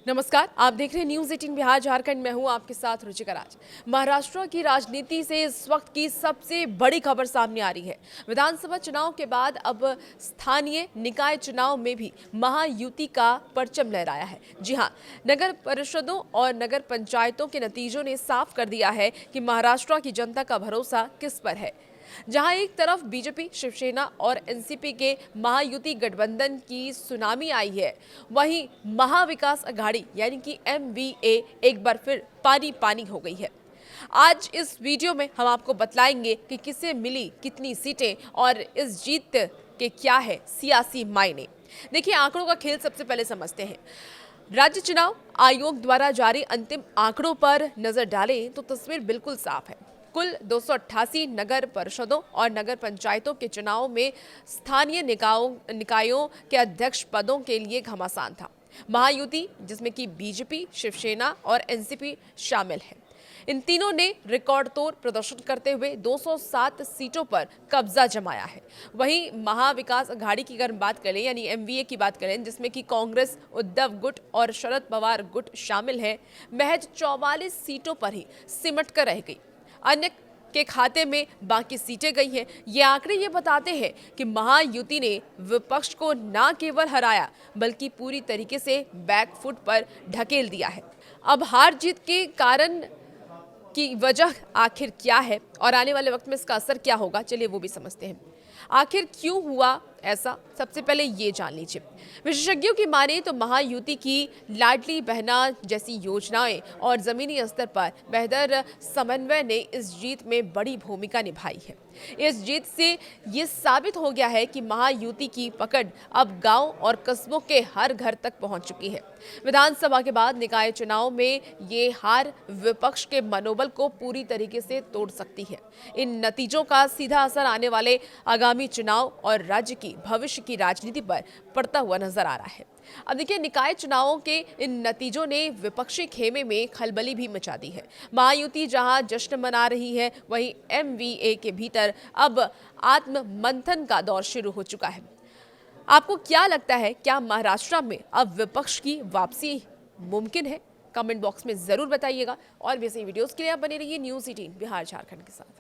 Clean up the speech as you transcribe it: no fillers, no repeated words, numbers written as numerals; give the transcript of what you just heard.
नमस्कार, आप देख रहे हैं न्यूज 18 बिहार झारखंड। मैं हूं आपके साथ रुचिका राज। महाराष्ट्र की राजनीति से इस वक्त की सबसे बड़ी खबर सामने आ रही है। विधानसभा चुनाव के बाद अब स्थानीय निकाय चुनाव में भी महायुति का परचम लहराया है। जी हां, नगर परिषदों और नगर पंचायतों के नतीजों ने साफ कर दिया है कि महाराष्ट्र की जनता का भरोसा किस पर है। जहां एक तरफ बीजेपी, शिवसेना और एनसीपी के महायुति गठबंधन की सुनामी आई है, वहीं महाविकास अघाड़ी यानी कि एमवीए एक बार फिर पानी पानी हो गई है। आज इस वीडियो में हम आपको बतलाएंगे कि किसे मिली कितनी सीटें और इस जीत के क्या है सियासी मायने। देखिए, आंकड़ों का खेल सबसे पहले समझते हैं। राज्य चुनाव आयोग द्वारा जारी अंतिम आंकड़ों पर नजर डालें तो तस्वीर बिल्कुल साफ है। कुल 288 नगर परिषदों और नगर पंचायतों के चुनाव में स्थानीय निकायों के अध्यक्ष पदों के लिए घमासान था। महायुति, जिसमें कि बीजेपी, शिवसेना और एनसीपी शामिल है, इन तीनों ने रिकॉर्ड तोड़ प्रदर्शन करते हुए 207 सीटों पर कब्जा जमाया है। वहीं महाविकास अघाड़ी की अगर बात करें यानी एमवीए की बात करें, जिसमें कि कांग्रेस, उद्धव गुट और शरद पवार गुट शामिल है, महज 44 सीटों पर ही सिमट कर रह गई। अन्य के खाते में बाकी सीटें गई हैं। ये आंकड़े ये बताते हैं कि महायुति ने विपक्ष को न केवल हराया बल्कि पूरी तरीके से बैकफुट पर ढकेल दिया है। अब हार जीत के कारण की वजह आखिर क्या है और आने वाले वक्त में इसका असर क्या होगा, चलिए वो भी समझते हैं। आखिर क्यों हुआ ऐसा, सबसे पहले ये जान लीजिए। विशेषज्ञों की माने तो महायुति की लाडली बहना जैसी योजनाएं और जमीनी स्तर पर बेहतर समन्वय ने इस जीत में बड़ी भूमिका निभाई है। इस जीत से ये साबित हो गया है कि महायुति की पकड़ अब गांव और कस्बों के हर घर तक पहुंच चुकी है। विधानसभा के बाद निकाय चुनाव में ये हार विपक्ष के मनोबल को पूरी तरीके से तोड़ सकती है। इन नतीजों का सीधा असर आने वाले आगामी चुनाव और राज्य की भविष्य की राजनीति पर पड़ता हुआ नजर आ रहा है। अब देखिए, निकाय चुनावों के इन नतीजों ने विपक्षी खेमे में खलबली भी मचा दी है। महायुति जहां जश्न मना रही है, वहीं एमवीए के भीतर अब आत्म मंथन का दौर शुरू हो चुका है। आपको क्या लगता है, क्या महाराष्ट्र में अब विपक्ष की वापसी मुमकिन है? कमेंट बॉक्स में जरूर बताइएगा और वैसे वीडियोस के लिए आप बने रहिए न्यूज़ 18 बिहार झारखंड के साथ।